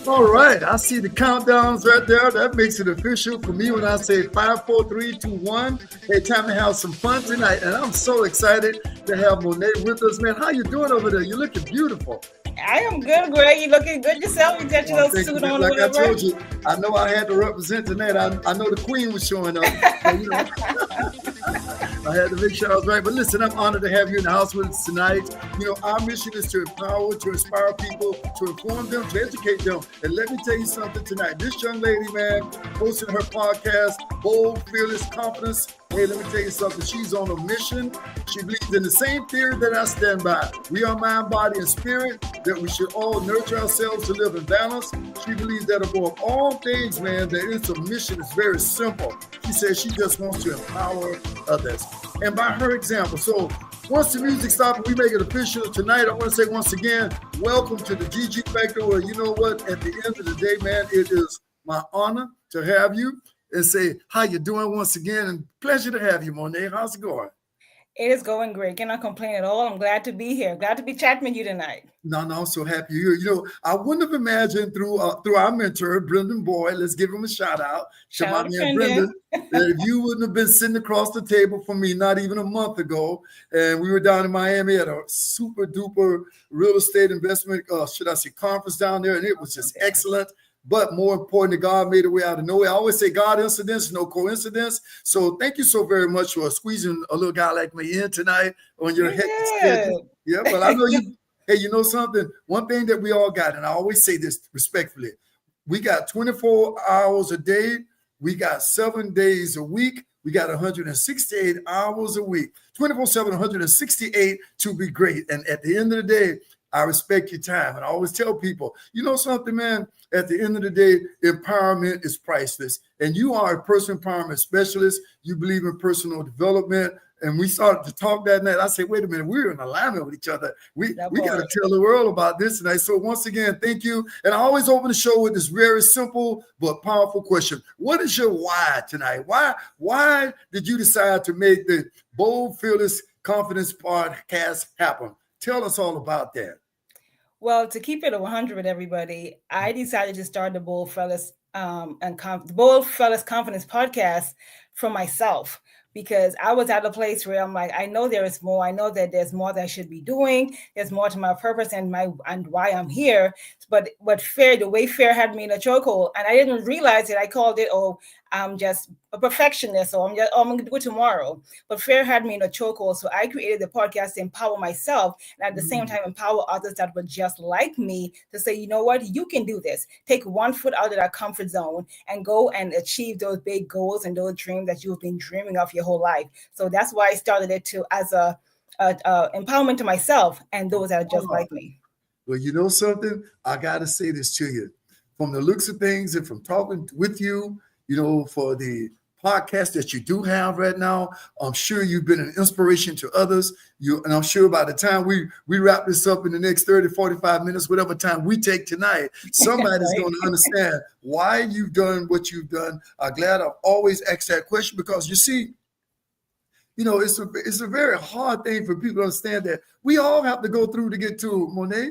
All right, I see the countdowns right there. That makes it official for me when I say 5, 4, 3, 2, 1. Hey, time to have some fun tonight, and I'm so excited to have Monet with us, man. How you doing over there? You're looking beautiful. I am good, Greg. You looking good yourself? You got your Oh, little thank you, suit man. on or Like I whatever? told you, I know I had to represent tonight. I know the queen was showing up, so I had to make sure I was right. But listen, I'm honored to have you in the house with us tonight. Our mission is to empower, to inspire people, to inform them, to educate them. And let me tell you something tonight. This young lady, man, hosting her podcast, Bold, Fearless, Confidence. Hey, let me tell you something. She's on a mission. She believes in the same theory that I stand by. We are mind, body, and spirit, that we should all nurture ourselves to live in balance. She believes that above all things, man, that it's a mission is very simple. She says she just wants to empower others. And by her example, so once the music stops and we make it official tonight, I want to say once again, welcome to the GG Factor, where you know what, at the end of the day, man, it is my honor to have you and say, how you doing once again? And pleasure to have you, Monet. How's it going? It is going great. Cannot complain at all. I'm glad to be here. Glad to be chatting with you tonight. No, I'm so happy you're here. I wouldn't have imagined through our mentor, Brendan Boyd, let's give him a shout out. Shout out to Man, Brendan. that if you wouldn't have been sitting across the table from me not even a month ago, and we were down in Miami at a super duper real estate investment, conference down there, and it was just excellent. But more important, God made a way out of nowhere. I always say God incidents, no coincidence. So thank you so very much for squeezing a little guy like me in tonight on your hectic schedule. Yeah, but I know you. Hey, you know something? One thing that we all got, and I always say this respectfully, we got 24 hours a day. We got 7 days a week. We got 168 hours a week, 24/7, 168 to be great. And at the end of the day, I respect your time. And I always tell people, you know something, man? At the end of the day, empowerment is priceless. And you are a personal empowerment specialist. You believe in personal development. And we started to talk that night. I said, wait a minute, we're in alignment with each other. We got to tell the world about this tonight. So once again, thank you. And I always open the show with this very simple but powerful question. What is your why tonight? Why did you decide to make the Bold, Fearless, Confidence podcast happen? Tell us all about that. Well, to keep it 100 with everybody, I decided to start the Bold Fellas Bold Fellas Confidence podcast for myself, because I was at a place where I'm like, I know there is more. I know that there's more that I should be doing. There's more to my purpose and why I'm here. But the way fear had me in a chokehold, and I didn't realize it. I called it, I'm just a perfectionist, so I'm going to do it tomorrow. But fear had me in a chokehold, so I created the podcast to empower myself, and at the same time empower others that were just like me to say, you know what, you can do this. Take one foot out of that comfort zone and go and achieve those big goals and those dreams that you've been dreaming of your whole life. So that's why I started it as a empowerment to myself and those that are just like me. Well, you know something? I got to say this to you. From the looks of things and from talking with you, for the podcast that you do have right now, I'm sure you've been an inspiration to others. And I'm sure by the time we wrap this up in the next 30, 45 minutes, whatever time we take tonight, somebody's going to understand why you've done what you've done. I'm glad I've always asked that question, because you see, it's a very hard thing for people to understand that we all have to go through to get to Monet.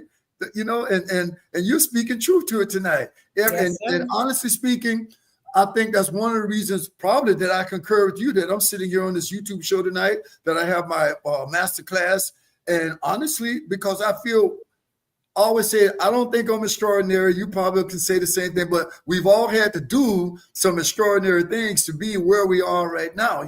And you're speaking truth to it tonight. Yes, and honestly speaking, I think that's one of the reasons probably that I concur with you, that I'm sitting here on this YouTube show tonight, that I have my master class. And honestly, because I always say, I don't think I'm extraordinary. You probably can say the same thing, but we've all had to do some extraordinary things to be where we are right now.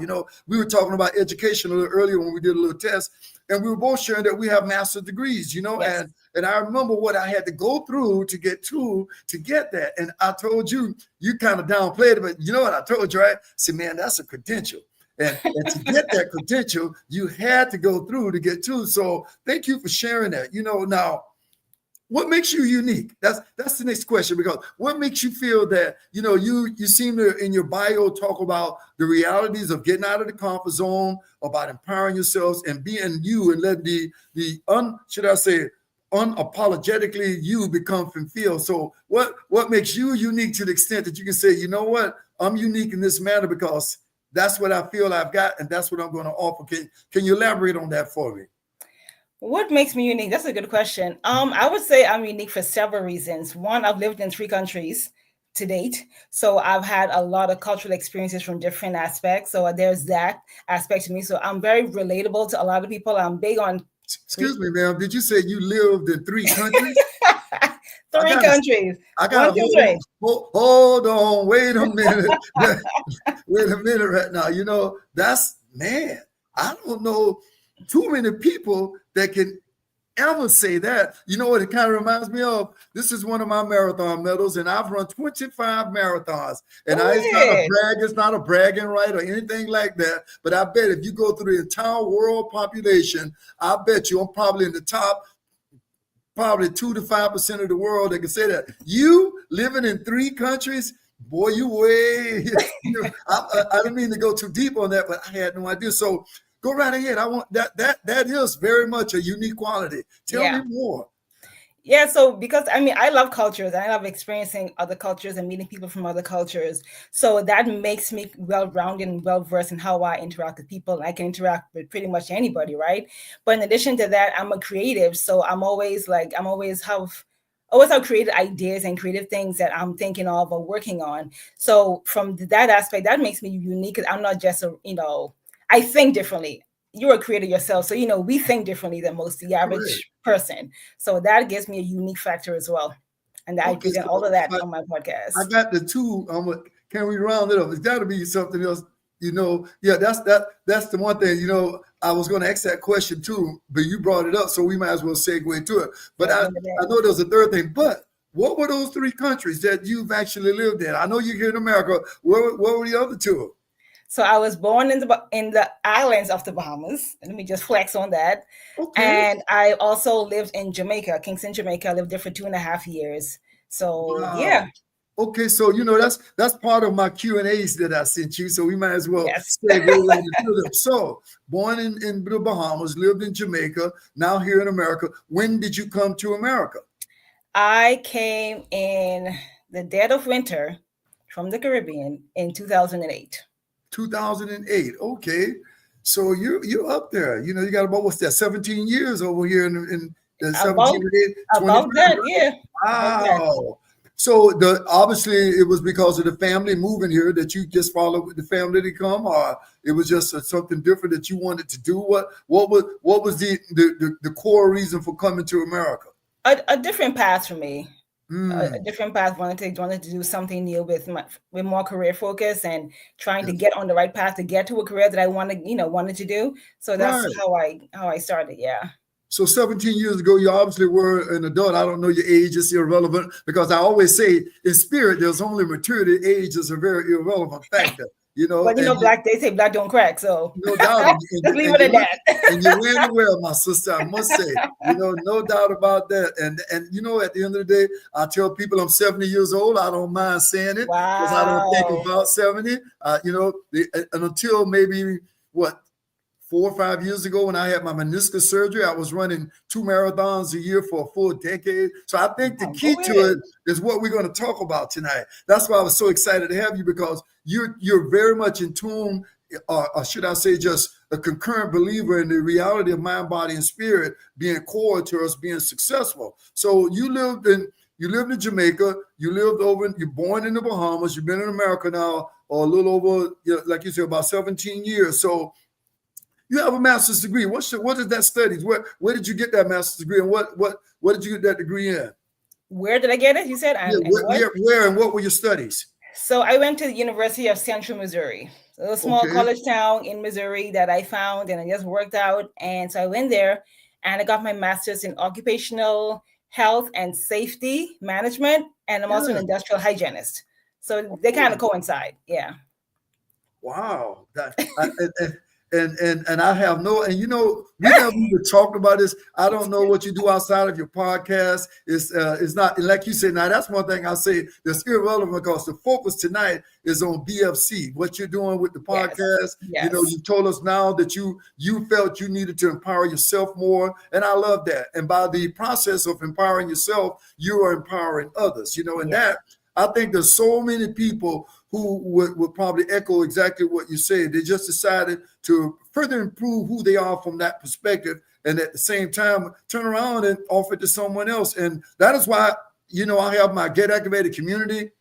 We were talking about education a little earlier when we did a little test, and we were both sharing that we have master's degrees, Yes. and I remember what I had to go through to get that. And I told you, you kind of downplayed it, but you know what I told you, right? I said, man, that's a credential. And to get that credential, you had to go through to get to. So thank you for sharing that. Now, what makes you unique? That's the next question, because what makes you feel that, you seem to, in your bio, talk about the realities of getting out of the comfort zone, about empowering yourselves and being you, and letting unapologetically you become fulfilled. So what makes you unique to the extent that you can say, you know what, I'm unique in this manner because that's what I feel I've got, and that's what I'm going to offer. Can you elaborate on that for me? What makes me unique? That's a good question. I would say I'm unique for several reasons. One, I've lived in 3 countries to date, so I've had a lot of cultural experiences from different aspects. So there's that aspect to me. So I'm very relatable to a lot of people. I'm big on Excuse me, ma'am. Did you say you lived in 3 countries? I three gotta, countries. I One, gotta two, three. hold on, wait a minute, wait a minute right now. That's man. I don't know too many people that can ever say that. You know what it kind of reminds me of? This is one of my marathon medals, and I've run 25 marathons. And Go it's not a ahead. brag, it's not a bragging right or anything like that. But I bet if you go through the entire world population, I bet you I'm probably in the top probably 2 to 5% of the world that can say that. You living in 3 countries, boy, you way. I didn't mean to go too deep on that, but I had no idea. So go right ahead. I want that. That is very much a unique quality. Tell me more. Yeah, so because I mean, I love cultures. I love experiencing other cultures and meeting people from other cultures. So that makes me well-rounded and well-versed in how I interact with people. I can interact with pretty much anybody, right? But in addition to that, I'm a creative. So I'm always have creative ideas and creative things that I'm thinking of or working on. So from that aspect, that makes me unique because I'm not just I think differently. You're a creator yourself, so we think differently than most the average person. So that gives me a unique factor as well, and I present all of that on my podcast. I got the two. Can we round it up? It's got to be something else. Yeah, that's the one thing. I was going to ask that question too, but you brought it up, so we might as well segue to it. But I know there's a third thing. But what were those 3 countries that you've actually lived in? I know you're here in America. What were the other 2? So I was born in the islands of the Bahamas. Let me just flex on that. Okay. And I also lived in Jamaica, Kingston, Jamaica. I lived there for 2.5 years. So yeah. Okay, so that's part of my Q&As that I sent you. So we might as well segue right into them. So born in the Bahamas, lived in Jamaica, now here in America. When did you come to America? I came in the dead of winter from the Caribbean in 2008. 2008. Okay. So you're up there. You got about, what's that, 17 years over here in 17 about that, yeah. Wow. So obviously it was because of the family moving here that you just followed with the family to come, or it was just something different that you wanted to do. What was the core reason for coming to America? A different path for me. A different path. Wanted to do something new with more career focus and trying to get on the right path to get to a career that I wanted to do. So that's how I started. Yeah. So 17 years ago, you obviously were an adult. I don't know your age; it's irrelevant because I always say in spirit, there's only maturity. Age is a very irrelevant factor. But they say black don't crack, so no doubt. Just leave it at that. And you ran well, my sister, I must say. No doubt about that. And at the end of the day, I tell people I'm 70 years old. I don't mind saying it because I don't think about 70. And until maybe 4 or 5 years ago when I had my meniscus surgery, I was running 2 marathons a year for a full decade. So I think the key to it is what we're going to talk about tonight. That's why I was so excited to have you, because you're very much in tune, or should I say just a concurrent believer in the reality of mind, body, and spirit being core to us being successful. So you lived in Jamaica, you're born in the Bahamas, you've been in America now, or a little over, like you said, about 17 years. So you have a master's degree. What is that studies? Where did you get that master's degree, and what did you get that degree in? Where did I get it? You said, where and what were your studies? So I went to the University of Central Missouri, a small college town in Missouri that I found, and I just worked out. And so I went there, and I got my master's in occupational health and safety management, and I'm also an industrial hygienist. So they kind of coincide. Yeah. Wow. And I have no, and we haven't even talked about this. I don't know what you do outside of your podcast. It's not, like you said, now that's one thing I say that's irrelevant because the focus tonight is on BFC, what you're doing with the podcast. Yes. You told us now that you felt you needed to empower yourself more. And I love that. And by the process of empowering yourself, you are empowering others, and that, I think there's so many people who would probably echo exactly what you said. They just decided to further improve who they are from that perspective. and at the same time turn around and offer it to someone else. And that is why, I have my Get Activated community.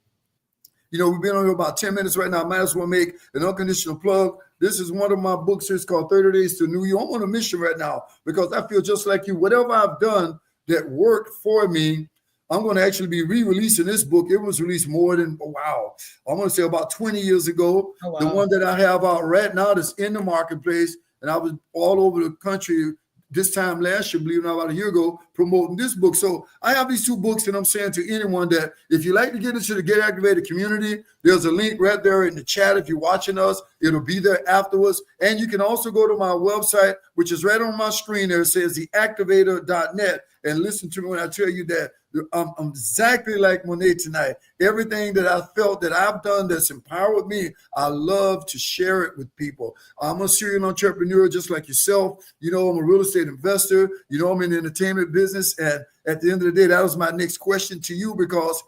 We've been on here about 10 minutes right now. I might as well make an unconditional plug. This is one of my books. It's called 30 Days to New You. I'm on a mission right now because I feel just like you. Whatever I've done that worked for me, I'm going to actually be re-releasing this book. It was released more than, I'm going to say about 20 years ago. Oh, wow. The one that I have out right now that's in the marketplace, and I was all over the country this time last year, believe it or not, about a year ago, promoting this book. So I have these two books, and I'm saying to anyone that if you like to get into the Get Activated community, there's a link right there in the chat. If you're watching us, it'll be there afterwards. And you can also go to my website, which is right on my screen there. It says theactivator.net, and listen to me when I tell you that I'm exactly like Monet tonight. Everything that I felt that I've done that's empowered me, I love to share it with people. I'm a serial entrepreneur just like yourself. I'm a real estate investor. I'm in the entertainment business. And at the end of the day, that was my next question to you, because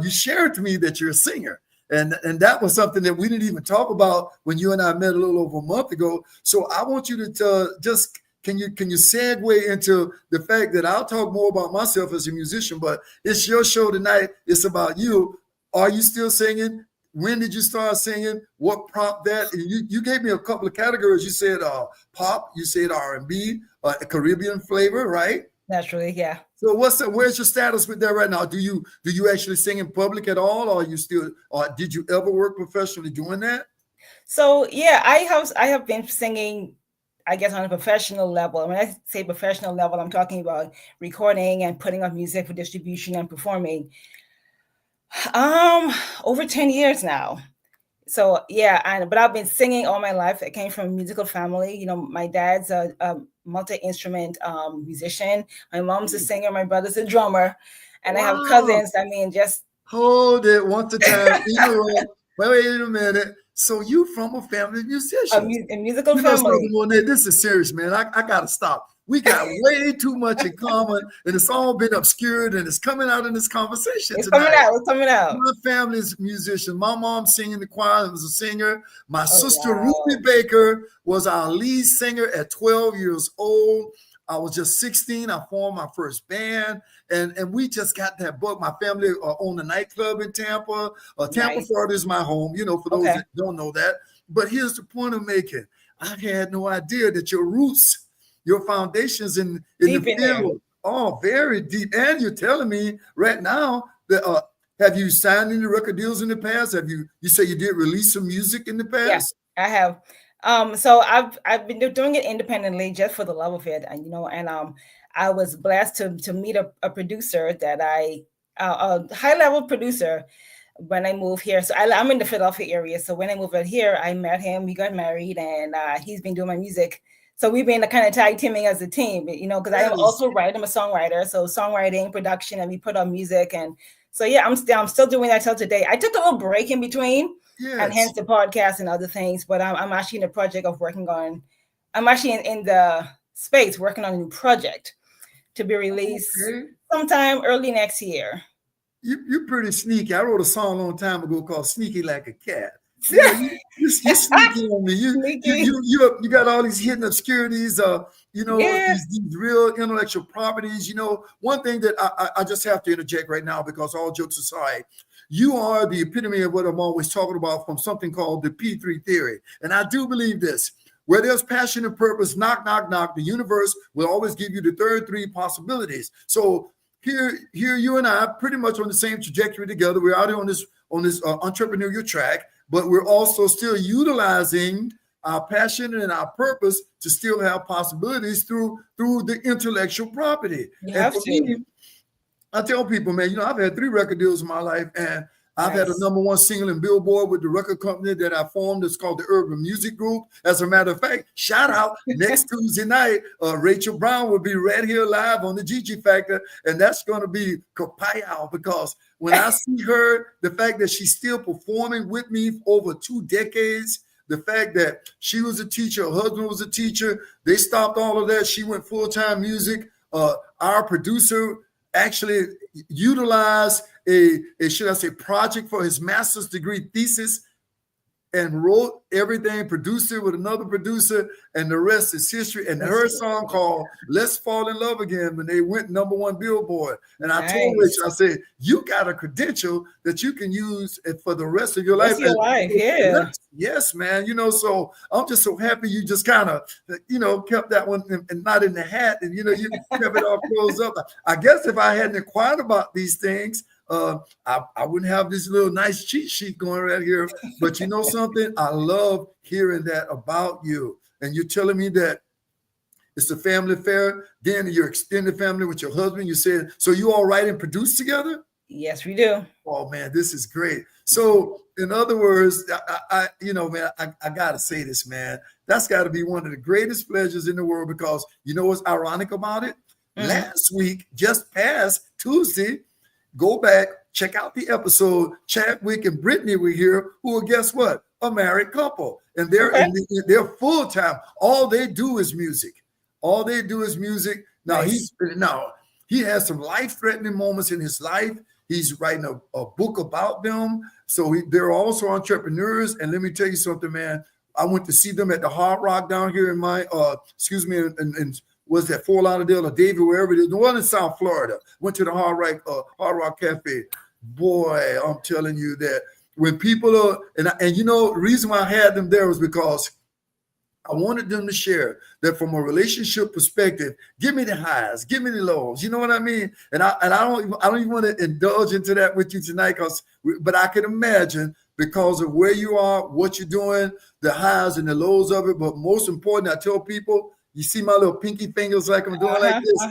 you shared to me that you're a singer. And that was something that we didn't even talk about when you and I met a little over a month ago. So I want you to just Can you segue into the fact that I'll talk more about myself as a musician, but it's your show tonight. It's about you. Are you still singing? When did you start singing? What prompted that? And you gave me a couple of categories. You said pop, you said R&B, Caribbean flavor, right? Naturally, yeah. So where's your status with that right now? Do you actually sing in public at all, or did you ever work professionally doing that? So yeah, I have been singing, I guess, on a professional level. When I say professional level, I'm talking about recording and putting up music for distribution and performing. Over 10 years now. So yeah, but I've been singing all my life. I came from a musical family. My dad's a multi-instrument musician. My mom's a singer. My brother's a drummer, and I have cousins. Just hold it once a time. Wait a minute. So you from a family of musicians? A musical family. Monet, this is serious, man. I gotta stop. We got way too much in common, and it's all been obscured, and it's coming out in this conversation tonight. It's coming out. My family's musicians. My mom sang in the choir and was a singer. My sister, Ruby Baker, was our lead singer at 12 years old. I was just 16. I formed my first band, and we just got that bug. My family owned a nightclub in Tampa. Tampa, Florida is my home, for those that don't know that. But here's the point I'm making. I had no idea that your roots, your foundations in the field, very deep. And you're telling me right now that have you signed any record deals in the past? You say you did release some music in the past? Yeah, I have. So I've been doing it independently just for the love of it, and I was blessed to meet a producer that a high level producer when I moved here. So I'm in the Philadelphia area. So when I moved out here, I met him. We got married, and he's been doing my music. So we've been kind of tag teaming as a team, because I am also I'm a songwriter. So songwriting, production, and we put out music. And so, yeah, I'm still doing that till today. I took a little break in between, and hence the podcast and other things. But I'm actually in the project of working on, I'm actually in the space working on a new project to be released sometime early next year. You're pretty sneaky. I wrote a song a long time ago called "Sneaky Like a Cat." You're sneaky on me. You got all these hidden obscurities. These real intellectual properties. One thing that I just have to interject right now, because all jokes aside, you are the epitome of what I'm always talking about from something called the P3 theory, and I do believe this. Where there's passion and purpose, knock, knock, knock, the universe will always give you the third three possibilities. So here, you and I are pretty much on the same trajectory together. We're out here on this entrepreneurial track, but we're also still utilizing our passion and our purpose to still have possibilities through the intellectual property. And for me, I tell people, man, I've had 3 record deals in my life, and I've had a #1 single in Billboard with the record company that I formed. It's called the Urban Music Group. As a matter of fact, shout out, next Tuesday night, Rachel Brown will be right here live on the Gigi Factor, and that's going to be kapow, because when I see her, the fact that she's still performing with me for over 2 decades, the fact that she was a teacher, her husband was a teacher, they stopped all of that. She went full-time music. Our producer actually utilized a should I say project for his master's degree thesis and wrote everything, produced it with another producer, and the rest is history. And her song called Let's Fall in Love Again when they went #1 Billboard. And I told Rich, I said, you got a credential that you can use for the rest of your life. Yeah. Yes, man. So I'm just so happy you just kind of, kept that one and not in the hat. And, you kept it all closed up. I guess if I hadn't inquired about these things, I wouldn't have this little nice cheat sheet going right here. But you know something? I love hearing that about you. And you're telling me that it's a family affair. Then your extended family with your husband, you said, so you all write and produce together? Yes, we do. Oh, man, this is great. So in other words, I got to say this, man. That's got to be one of the greatest pleasures in the world because you know what's ironic about it? Last week, just past Tuesday, go back, check out the episode. Chadwick and Brittany were here, who are, guess what? A married couple. And they're full-time. All they do is music. All they do is music. Now, he has some life-threatening moments in his life. He's writing a book about them. So they're also entrepreneurs. And let me tell you something, man. I went to see them at the Hard Rock down here in my, was that Fort Lauderdale or Davie, wherever it is, the one in South Florida. Went to the Hard Rock Cafe. Boy, I'm telling you that when people are, and the reason why I had them there was because I wanted them to share that from a relationship perspective. Give me the highs, give me the lows. You know what I mean? And I don't even want to indulge into that with you tonight, but I can imagine because of where you are, what you're doing, the highs and the lows of it. But most important, I tell people, you see my little pinky fingers like I'm doing like this.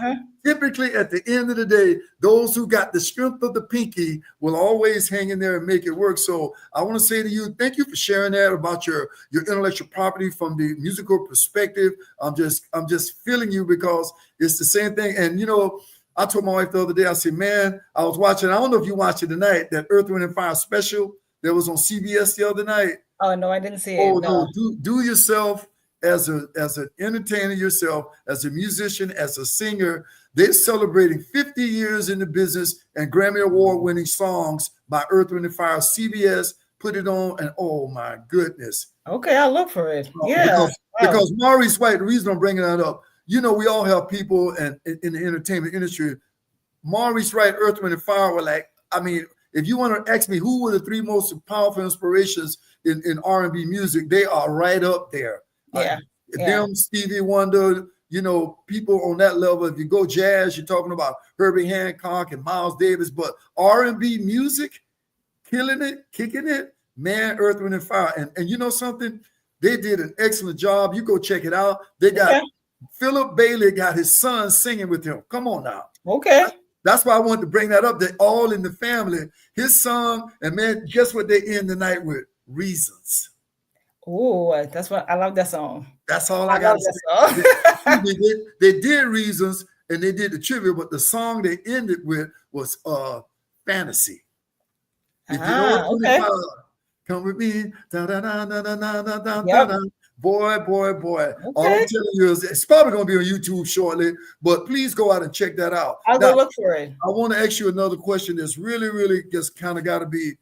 Typically, at the end of the day, those who got the strength of the pinky will always hang in there and make it work. So I want to say to you, thank you for sharing that about your intellectual property from the musical perspective. I'm just feeling you because it's the same thing. And I told my wife the other day, I said, man, I was watching, I don't know if you watched it tonight, that Earth, Wind & Fire special that was on CBS the other night. Oh, no, I didn't see it. Oh, no, do yourself as an entertainer yourself, as a musician, as a singer. They're celebrating 50 years in the business and Grammy Award-winning songs by Earth, Wind & Fire. CBS put it on, and oh my goodness. Okay, I'll look for it. Yeah. Because Maurice White, the reason I'm bringing that up, we all have people in the entertainment industry. Maurice White, Earth, Wind & Fire were like, if you want to ask me who were the 3 most powerful inspirations in R&B music, they are right up there. Them, Stevie Wonder, people on that level. If you go jazz, you're talking about Herbie Hancock and Miles Davis, but R&B music, killing it, kicking it, man, Earth, Wind & Fire. And you know something? They did an excellent job. You go check it out. They got Philip Bailey got his son singing with him. Come on now. Okay. That's why I wanted to bring that up. They're all in the family. His song, and man, guess what they end the night with? Reasons. Oh, that's what I love that song. That's all I got to say. They did Reasons and they did the tribute, but the song they ended with was Fantasy. If you know what, come with me. Da, da, da, da, da, da, da, da, da. Boy. Okay. All I'm telling you is it's probably going to be on YouTube shortly, but please go out and check that out. I'll go look for it. I want to ask you another question that's really, really just kind of got to be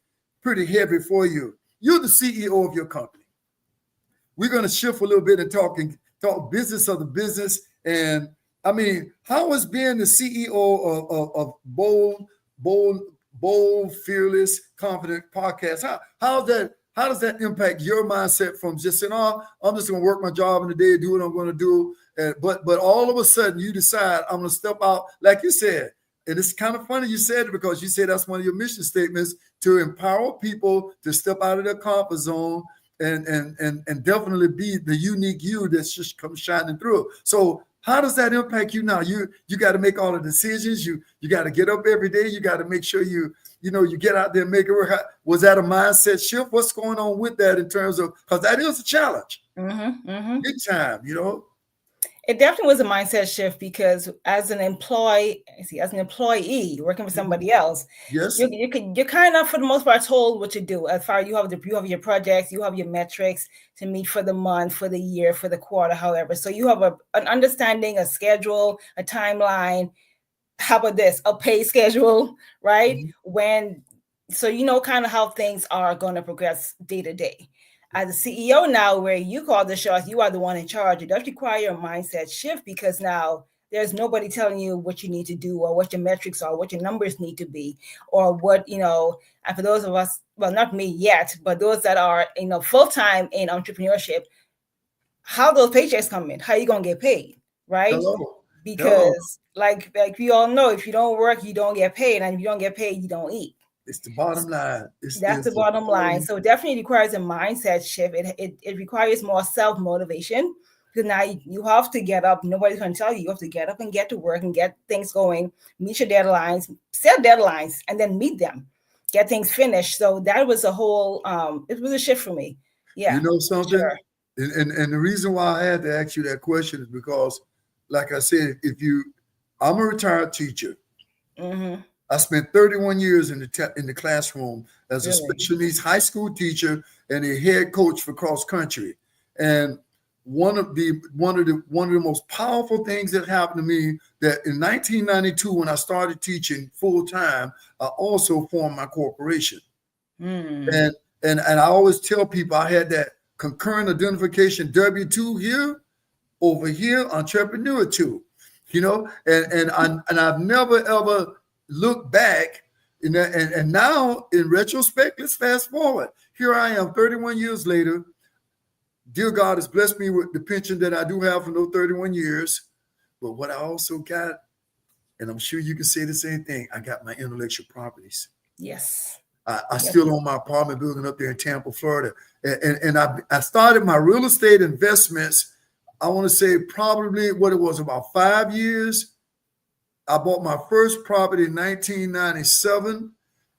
pretty heavy for you. You're the CEO of your company. We're going to shift a little bit and talk business of the business. And how has being the CEO of Bold, Fearless, Confident Podcast? How does that impact your mindset from just saying, oh, I'm just going to work my job in the day, do what I'm going to do. But all of a sudden you decide I'm going to step out, like you said. And it's kind of funny you said it because you said that's one of your mission statements, to empower people to step out of their comfort zone and definitely be the unique you that's just come shining through. So how does that impact you now? You got to make all the decisions. You got to get up every day. You got to make sure you get out there and make it work. Was that a mindset shift? What's going on with that in terms of, because that is a challenge. Big time, It definitely was a mindset shift because as an employee working for somebody else, yes, you're kind of for the most part told what to do. As far as you have your projects, you have your metrics to meet for the month, for the year, for the quarter, however. So you have an understanding, a schedule, a timeline. How about this? A pay schedule, right? So you know kind of how things are going to progress day to day. as a CEO now, where you call the shots, you are the one in charge. It does require a mindset shift, because now there's nobody telling you what you need to do, or what your metrics are, what your numbers need to be, or what, and for those of us, well, not me yet, but those that are, full-time in entrepreneurship, how those paychecks come in, how you going to get paid, right? Hello. Because like we all know, if you don't work, you don't get paid. And if you don't get paid, you don't eat. It's the bottom line. That's the bottom line. So it definitely requires a mindset shift. It requires more self-motivation, because now you have to get up. Nobody's going to tell you. You have to get up and get to work and get things going, meet your deadlines, set deadlines, and then meet them, get things finished. So that was a whole, it was a shift for me. Yeah. You know something? Sure. And the reason why I had to ask you that question is because, like I said, I'm a retired teacher. Mm-hmm. I spent 31 years in the classroom as a special needs high school teacher and a head coach for cross country. And one of the most powerful things that happened to me, that in 1992, when I started teaching full time, I also formed my corporation. And I always tell people I had that concurrent identification W-2 here, over here, entrepreneur too, and I've never ever looked back in that. And now in retrospect, let's fast forward. Here I am 31 years later. Dear God has blessed me with the pension that I do have from those 31 years. But what I also got, and I'm sure you can say the same thing, I got my intellectual properties. Yes. I still own my apartment building up there in Tampa, Florida. And I started my real estate investments, I want to say probably what it was, about 5 years. I bought my first property in 1997,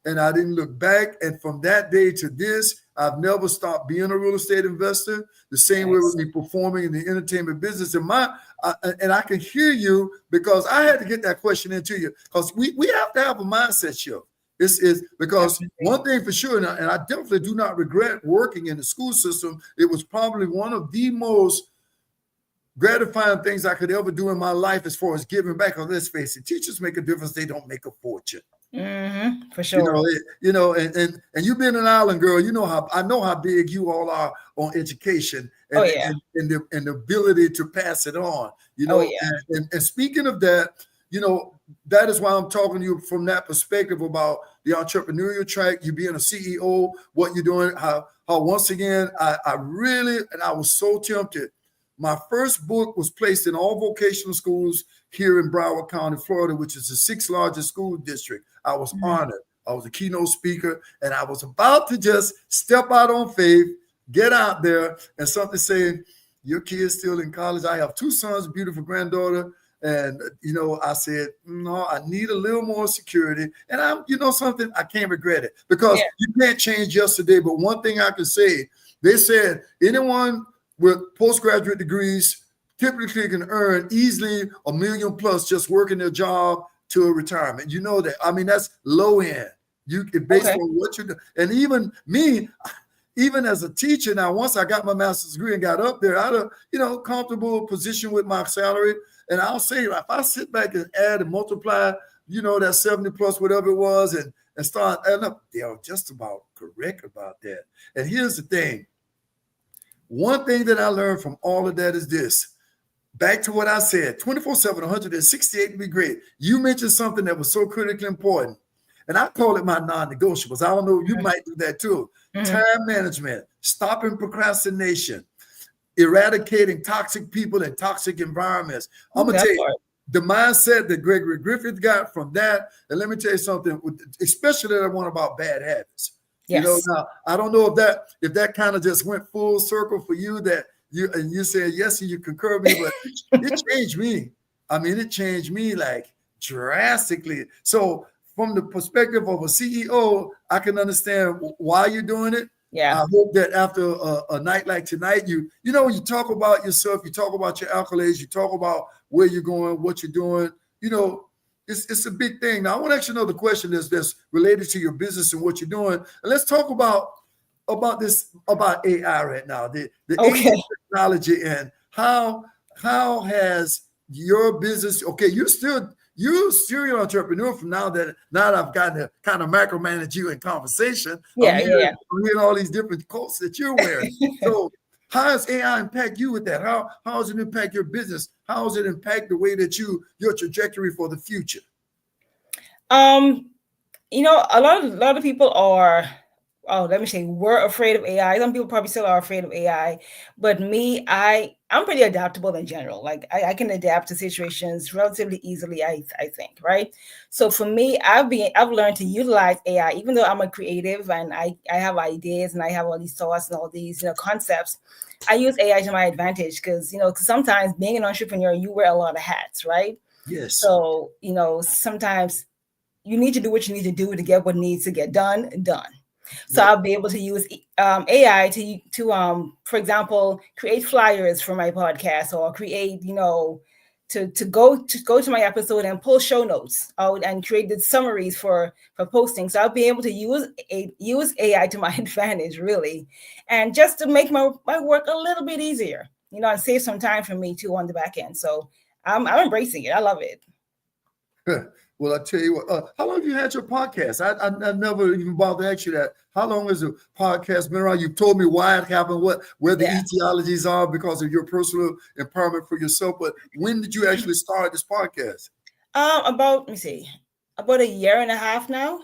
and I didn't look back. And from that day to this, I've never stopped being a real estate investor. The same way with me performing in the entertainment business. And I can hear you, because I had to get that question into you, because we have to have a mindset shift. This is because one thing for sure, and I definitely do not regret working in the school system. It was probably one of the most gratifying things I could ever do in my life as far as giving back. Because let's face it, teachers make a difference. They don't make a fortune. Mm-hmm, for sure. And you've been an island girl. I know how big you all are on education and the ability to pass it on. And speaking of that, that is why I'm talking to you from that perspective about the entrepreneurial track, you being a CEO, what you're doing, how once again, I was so tempted. My first book was placed in all vocational schools here in Broward County, Florida, which is the 6th largest school district. I was honored. I was a keynote speaker, and I was about to just step out on faith, get out there, and something saying, your kid's still in college. I have 2 sons, a beautiful granddaughter. And, I said, no, I need a little more security. And something, I can't regret it, because you can't change yesterday. But one thing I can say, they said anyone with postgraduate degrees typically can earn easily $1 million plus just working their job to a retirement. You know that. I mean, that's low end. Based on what you do. And even me, even as a teacher now, once I got my master's degree and got up there, I had a comfortable position with my salary. And I'll say, if I sit back and add and multiply, that 70 plus whatever it was, and start adding up, they're just about correct about that. And here's the thing. One thing that I learned from all of that is this. Back to what I said, 24/7, 168 would be great. You mentioned something that was so critically important, and I call it my non-negotiables. I don't know, you might do that too. Time management, stopping procrastination, eradicating toxic people and toxic environments. I'm going to tell you, the mindset that Gregory Griffith got from that, and let me tell you something, especially that one about bad habits. Yes. Now, I don't know if that kind of just went full circle for you, that you said yes and you concur with me, but it changed me. I mean, it changed me like drastically. So from the perspective of a CEO, I can understand why you're doing it. Yeah. I hope that after a night like tonight, you talk about yourself, you talk about your accolades, you talk about where you're going, what you're doing. It's a big thing. Now, I want to ask you another question that's related to your business and what you're doing. And let's talk about AI right now, the AI technology, and how has your business, you're you're a serial entrepreneur from now that I've gotten to kind of micromanage you in conversation. Yeah, I'm yeah. hearing all these different coats that you're wearing. So how does AI impact you with that? How does it impact your business? How does it impact the way that your trajectory for the future? You know, a lot of people are, oh, let me say, we're afraid of AI. Some people probably still are afraid of AI, but me, I'm pretty adaptable in general. Like I can adapt to situations relatively easily. I think, right? So for me, I've learned to utilize AI, even though I'm a creative and I have ideas and I have all these thoughts and all these concepts. I use AI to my advantage because cause sometimes being an entrepreneur, you wear a lot of hats, right? Yes. So sometimes you need to do what you need to do to get what needs to get done. So Yep. I'll be able to use AI to for example, create flyers for my podcast, or create to go to my episode and pull show notes out and create the summaries for posting. So I'll be able to use AI to my advantage, really, and just to make my work a little bit easier, and save some time for me too on the back end. So I'm embracing it. I love it. Well, I tell you what, how long have you had your podcast? I never even bothered to ask you that. How long has the podcast been around? You've told me why it happened, where the Yeah. etiologies are because of your personal empowerment for yourself. But when did you actually start this podcast? About, let me see, about a year and a half now.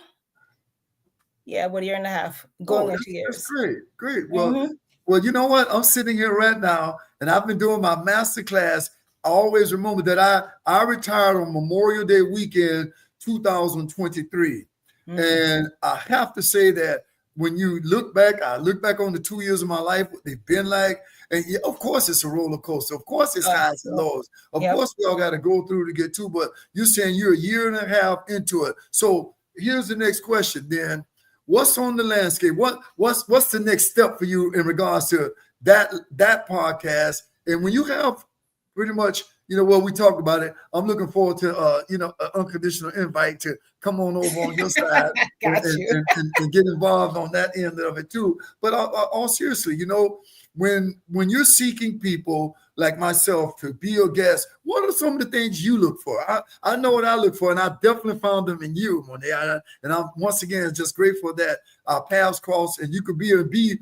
Yeah, about a year and a half, Oh, going on that's 2 years. great. Great. Mm-hmm. Well, you know what? I'm sitting here right now and I've been doing my master class. I always remember that I retired on Memorial Day weekend, 2023. Mm-hmm. And I have to say that when you look back, I look back on the 2 years of my life, what they've been like. And yeah, of course, it's a roller coaster. Of course, it's highs and lows. Of course, we all got to go through to get to. But you're saying you're a year and a half into it. So here's the next question then. What's on the landscape? What's the next step for you in regards to that podcast? And when you have pretty much, we talked about it. I'm looking forward to an unconditional invite to come on over on your side and get involved on that end of it too. But all seriously, when you're seeking people like myself to be your guest, what are some of the things you look for? I know what I look for, and I definitely found them in you, Monet. And I'm once again just grateful that our paths cross, and you can be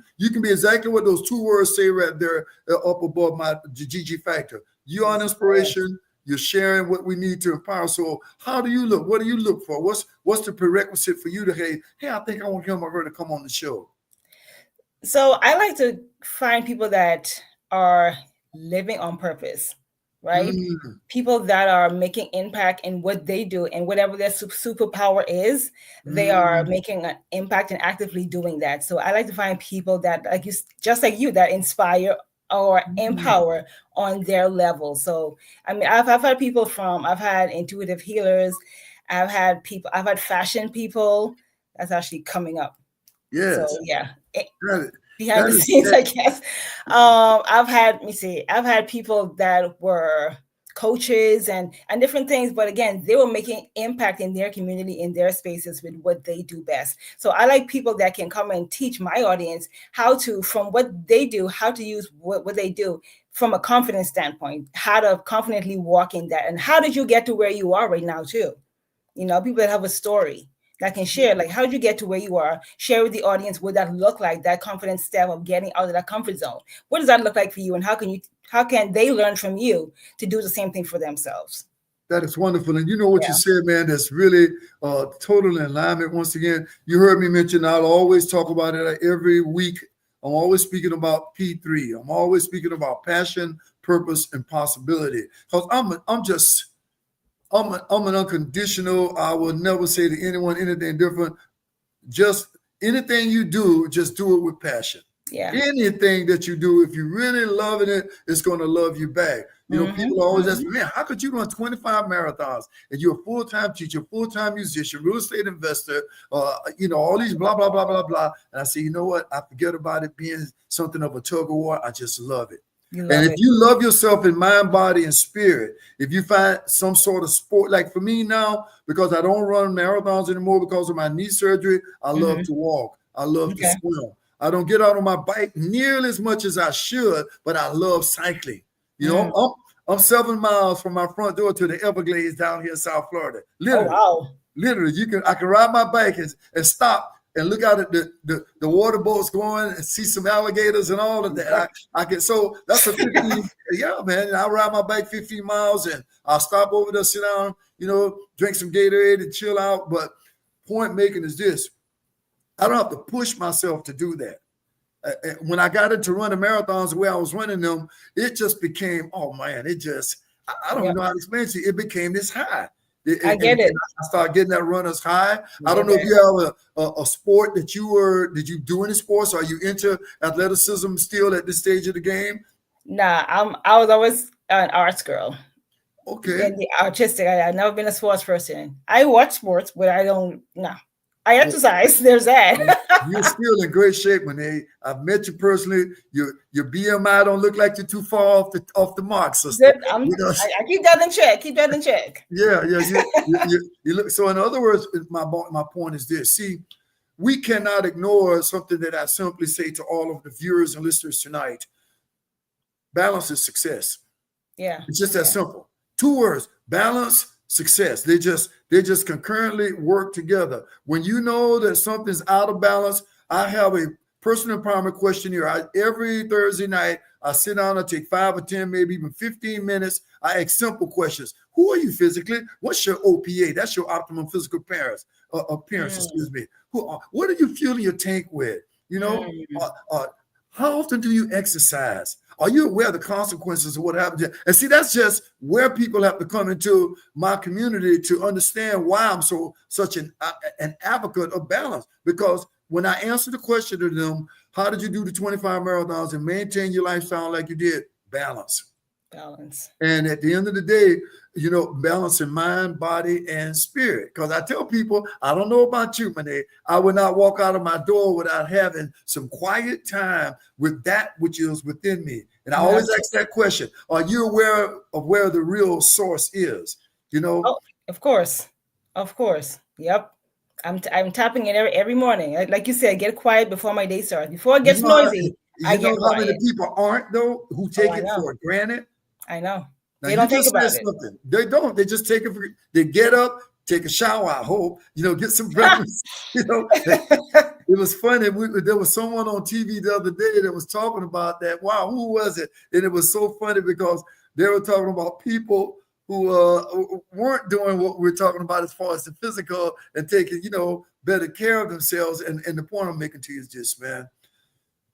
exactly what those two words say right there up above my GG factor. You are an inspiration. You're sharing what we need to empower. So how do you look? What do you look for? What's the prerequisite for you to hey, I think I want him or her to come on the show? So I like to find people that are living on purpose, right? People that are making impact in what they do, and whatever their superpower is, they are making an impact and actively doing that. So I like to find people that, like you, just like you, that inspire or empower on their level. So I mean, I've had intuitive healers, I've had fashion people. That's actually coming up. Yes. So yeah. Behind the scenes, I guess. I've had people that were coaches and different things, but again, they were making impact in their community, in their spaces with what they do best. So I like people that can come and teach my audience how to, from what they do, how to use what they do from a confidence standpoint, how to confidently walk in that. And how did you get to where you are right now too? People that have a story that can share, like, how did you get to where you are? Share with the audience what that look like, that confidence step of getting out of that comfort zone. What does that look like for you? And how can they learn from you to do the same thing for themselves? That is wonderful. And you know what you said, man, that's really total in alignment. Once again, you heard me mention, I'll always talk about it every week. I'm always speaking about P3. I'm always speaking about passion, purpose, and possibility. Because I'm an unconditional. I will never say to anyone anything different. Just anything you do, just do it with passion. Yeah. Anything that you do, if you're really loving it, it's going to love you back. People always ask me, man, how could you run 25 marathons and you're a full-time teacher, full-time musician, real estate investor, all these blah, blah, blah, blah, blah. And I say, you know what? I forget about it being something of a tug of war. I just love it. And if you love yourself in mind, body, and spirit, if you find some sort of sport, like for me now, because I don't run marathons anymore because of my knee surgery, I love to walk. I love to swim. I don't get out on my bike nearly as much as I should, but I love cycling. I'm 7 miles from my front door to the Everglades down here in South Florida. Oh, Literally, wow. literally, I can ride my bike and stop and look out at the water boats going and see some alligators and all of that. I can, so that's a 15, yeah, man. And I ride my bike 15 miles and I'll stop over there, sit down, drink some Gatorade and chill out. But point making is this: I don't have to push myself to do that. When I got into running marathons the way I was running them, it just became, oh man, it just, I don't know how to explain it to you. It became this high. I get it. I started getting that runner's high. I don't know if you have a sport did you do any sports? Are you into athleticism still at this stage of the game? Nah, I was always an arts girl. Okay. And the artistic, I've never been a sports person. I watch sports, but I don't, I exercise. There's that. You're still in great shape, Monet. I've met you personally. Your BMI don't look like you're too far off the mark, sister. I keep that in check. Keep that in check. Yeah. You look. So in other words, my point is this. See, we cannot ignore something that I simply say to all of the viewers and listeners tonight. Balance is success. Yeah. It's just that simple. 2 words: balance, success. They just concurrently work together. When you know that something's out of balance, I have a personal empowerment questionnaire. Every Thursday night, I sit down, I take 5 or 10, maybe even 15 minutes. I ask simple questions. Who are you physically? What's your OPA? That's your optimum physical appearance, excuse me. What are you fueling your tank with? How often do you exercise? Are you aware of the consequences of what happened? And see, that's just where people have to come into my community to understand why I'm such an advocate of balance. Because when I answer the question to them, how did you do the 25 marathons and maintain your lifestyle like you did? Balance. And at the end of the day, balance in mind, body, and spirit. Because I tell people, I don't know about you, Monet, I would not walk out of my door without having some quiet time with that which is within me. And I always ask that question: are you aware of where the real source is? Oh, of course. Yep. I'm tapping it every morning. Like you said, get quiet before my day starts. Before it gets noisy, I get quiet. How many people aren't, though, who take it for granted? I know. Now, they don't think about it. Something. They don't. They just take it for. They get up, take a shower. I hope get some breakfast. It was funny. There was someone on TV the other day that was talking about that. Wow, who was it? And it was so funny because they were talking about people who weren't doing what we're talking about as far as the physical and taking better care of themselves. And the point I'm making to you is this, man.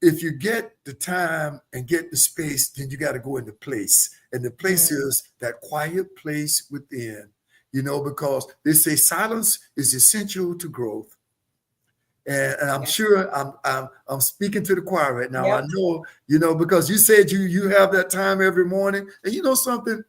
If you get the time and get the space, then you got to go into place. And the place is that quiet place within, because they say silence is essential to growth. And I'm sure I'm speaking to the choir right now. Yep. I know, because you said you have that time every morning. And you know something?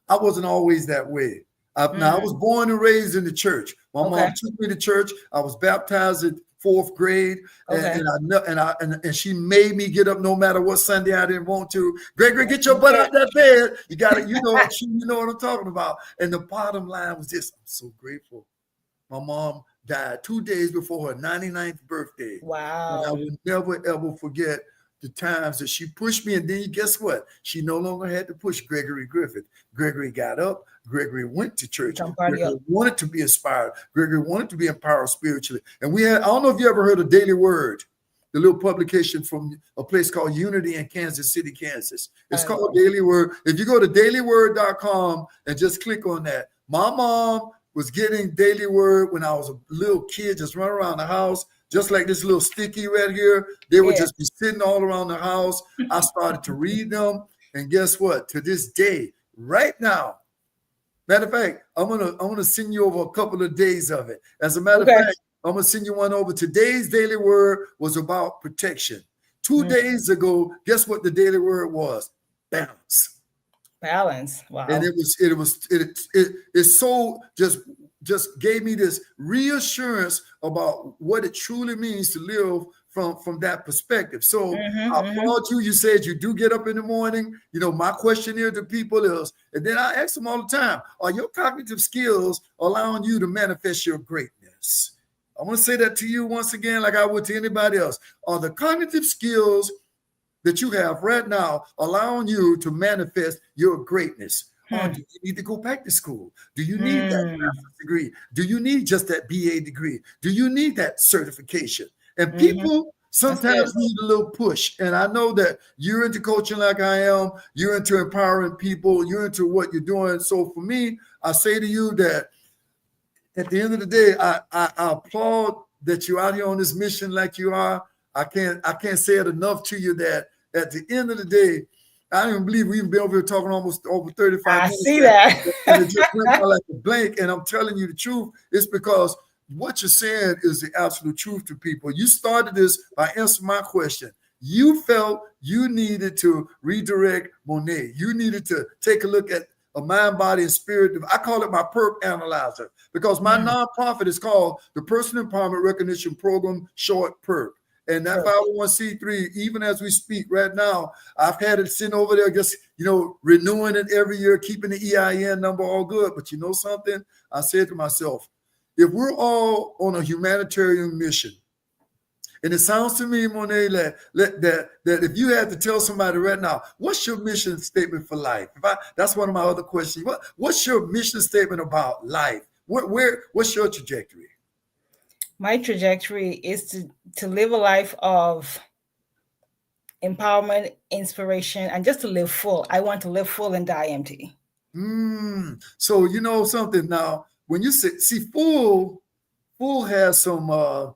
I wasn't always that way. Now, I was born and raised in the church. My mom took me to church. I was baptized at 4th grade, and she made me get up no matter what Sunday I didn't want to. Gregory, get your butt out that bed. You got it. You know what I'm talking about. And the bottom line was this: I'm so grateful. My mom died 2 days before her 99th birthday. Wow. And I will never, ever forget the times that she pushed me. And then guess what? She no longer had to push Gregory Griffith. Gregory got up. Gregory went to church. Gregory wanted to be inspired. Gregory wanted to be empowered spiritually. And I don't know if you ever heard of Daily Word, the little publication from a place called Unity in Kansas City, Kansas. It's called Daily Word. If you go to dailyword.com and just click on that. My mom was getting Daily Word when I was a little kid, just running around the house, just like this little sticky right here. They would just be sitting all around the house. I started to read them. And guess what? To this day, right now, matter of fact, I'm gonna send you over a couple of days of it. As a matter of fact, I'm gonna send you one over. Today's Daily Word was about protection. 2 days ago, guess what the Daily Word was? Balance. Wow. And it so just gave me this reassurance about what it truly means to live from that perspective. So I applaud you. You said you do get up in the morning. My question here to people is, and then I ask them all the time, are your cognitive skills allowing you to manifest your greatness? I want to say that to you once again, like I would to anybody else. Are the cognitive skills that you have right now, allowing you to manifest your greatness. Or do you need to go back to school? Do you need that master's degree? Do you need just that BA degree? Do you need that certification? And people sometimes need a little push. And I know that you're into coaching like I am. You're into empowering people. You're into what you're doing. So for me, I say to you that at the end of the day, I applaud that you're out here on this mission like you are. I can't say it enough to you that at the end of the day, I don't even believe we've been over here talking almost over 35 minutes. I see that. And it just went by like a blank. And I'm telling you the truth. It's because what you're saying is the absolute truth to people. You started this by answering my question. You felt you needed to redirect Monet. You needed to take a look at a mind, body, and spirit. I call it my PERP analyzer because my nonprofit is called the Personal Empowerment Recognition Program, short PERP. And that 501c3, even as we speak right now, I've had it sitting over there, just, renewing it every year, keeping the EIN number all good. But you know something? I said to myself, if we're all on a humanitarian mission, and it sounds to me, Monet, that if you had to tell somebody right now, what's your mission statement for life? That's one of my other questions. What's your mission statement about life? What's your trajectory? My trajectory is to live a life of empowerment, inspiration, and just to live full. I want to live full and die empty. So you know something now, when you see full has some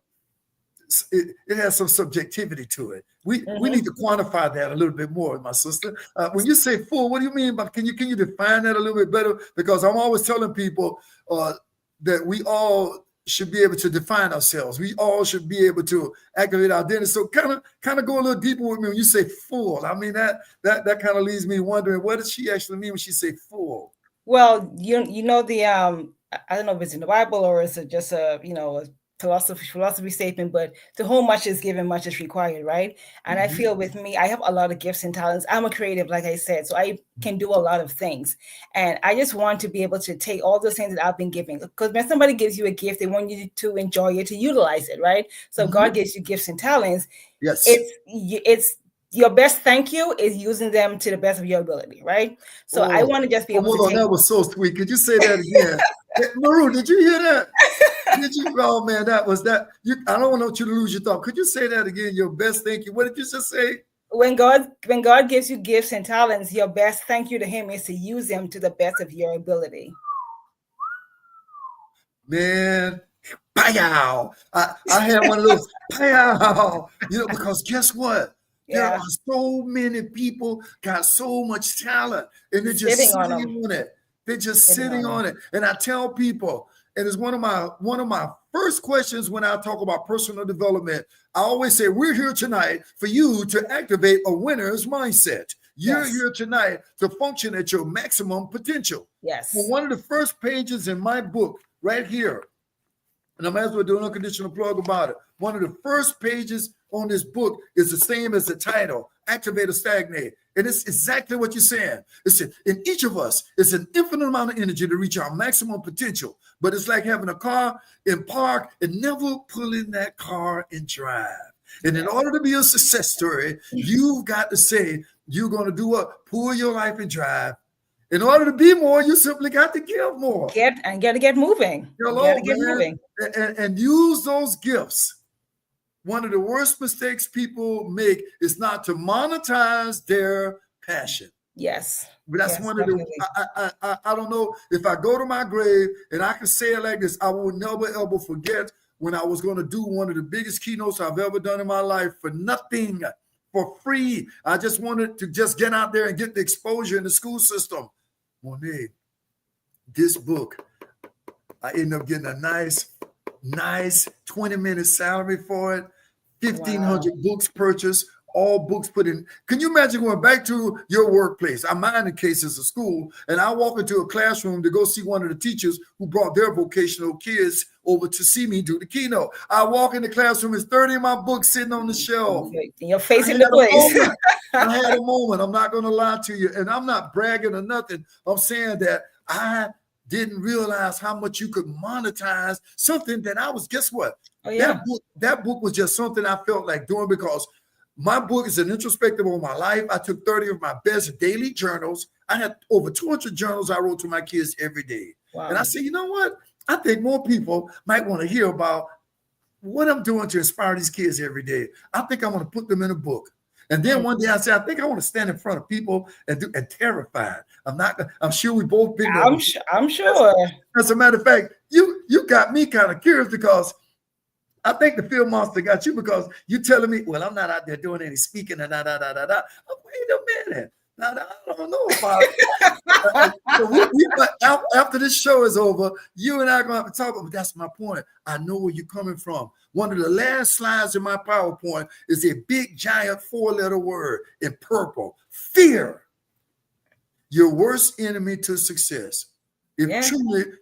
it has some subjectivity to it. We need to quantify that a little bit more, my sister. When you say full, what do you mean by, can you define that a little bit better? Because I'm always telling people that we all should be able to define ourselves. We all should be able to activate our identity. So kind of go a little deeper with me when you say full. I mean, that kind of leaves me wondering, what does she actually mean when she say full? Well, you know the I don't know if it's in the Bible or is it just a philosophy statement, but to whom much is given, much is required, right? And I feel with me, I have a lot of gifts and talents. I'm a creative, like I said, so I can do a lot of things. And I just want to be able to take all those things that I've been giving. Because when somebody gives you a gift, they want you to enjoy it, to utilize it, right? So if God gives you gifts and talents, yes, it's your best thank you is using them to the best of your ability, right? So I want to just be able to take. That was so sweet. Could you say that again? Maru, did you hear that? Did you? Oh man, that was that. I don't want you to lose your thought. Could you say that again? Your best thank you. What did you just say? When God gives you gifts and talents, your best thank you to Him is to use them to the best of your ability. Man, pow! I had one of those pow. Because guess what? There are so many people got so much talent, and they're just sitting on it. They're just sitting on it. And I tell people, and it's one of my first questions when I talk about personal development. I always say, we're here tonight for you to activate a winner's mindset. You're here tonight to function at your maximum potential. Yes. Well, one of the first pages in my book right here, and I might as well do an unconditional plug about it. One of the first pages on this book is the same as the title, Activate or Stagnate. And it's exactly what you're saying. It's in each of us, it's an infinite amount of energy to reach our maximum potential. But it's like having a car and park and never pulling that car and drive. And in order to be a success story, you've got to say, you're going to do what? Pull your life and drive. In order to be more, you simply got to give more. Get moving. Get moving. And use those gifts. One of the worst mistakes people make is not to monetize their passion. Yes. But that's one of the, I don't know, if I go to my grave and I can say it like this, I will never, ever forget when I was going to do one of the biggest keynotes I've ever done in my life for nothing, for free. I just wanted to just get out there and get the exposure in the school system. Monet, this book, I ended up getting a nice 20-minute salary for it, 1,500 books purchased, all books put in. Can you imagine going back to your workplace? I'm in cases of school, and I walk into a classroom to go see one of the teachers who brought their vocational kids over to see me do the keynote. I walk in the classroom, it's 30 of my books sitting on the shelf. You're facing the place. I had a moment. I'm not going to lie to you, and I'm not bragging or nothing. I'm saying that I didn't realize how much you could monetize something that I was, guess what? Oh, yeah. That book was just something I felt like doing because My book is an introspective of my life. I took 30 of my best daily journals. I had over 200 journals I wrote to my kids every day. Wow. And I said, you know what? I think more people might want to hear about what I'm doing to inspire these kids every day. I think I want to put them in a book. And then one day I said, I think I want to stand in front of people and terrified. I'm sure we both been there. I'm sure. As a matter of fact, you got me kind of curious because I think the Field Monster got you because you telling me, well, I'm not out there doing any speaking and Wait a minute. Now, I don't know about it. After this show is over, you and I are going to have to talk about it. That's my point. I know where you're coming from. One of the last slides in my PowerPoint is a big, giant 4-letter word in purple. Fear. Your worst enemy to success. It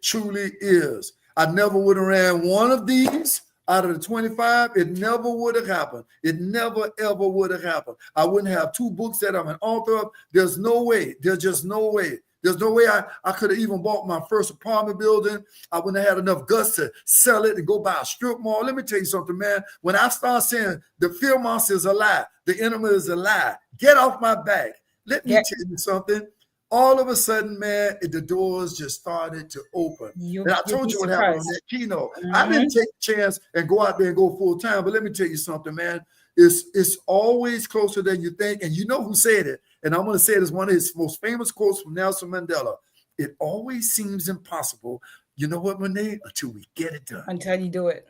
truly is. I never would have ran one of these out of the 25. It never would have happened. It never, ever would have happened. I wouldn't have 2 books that I'm an author of. There's no way. There's just no way. There's no way I could have even bought my first apartment building. I wouldn't have had enough guts to sell it and go buy a strip mall. Let me tell you something, man. When I start saying the Fear Monster is a lie, the enemy is a lie, get off my back. Let me tell you something. All of a sudden, man, the doors just started to open. And I told you what happened on that keynote. I didn't take a chance and go out there and go full time. But let me tell you something, man. It's always closer than you think. And you know who said it. And I'm going to say it as one of his most famous quotes from Nelson Mandela. It always seems impossible. You know what, Monet? Until we get it done. Until you do it.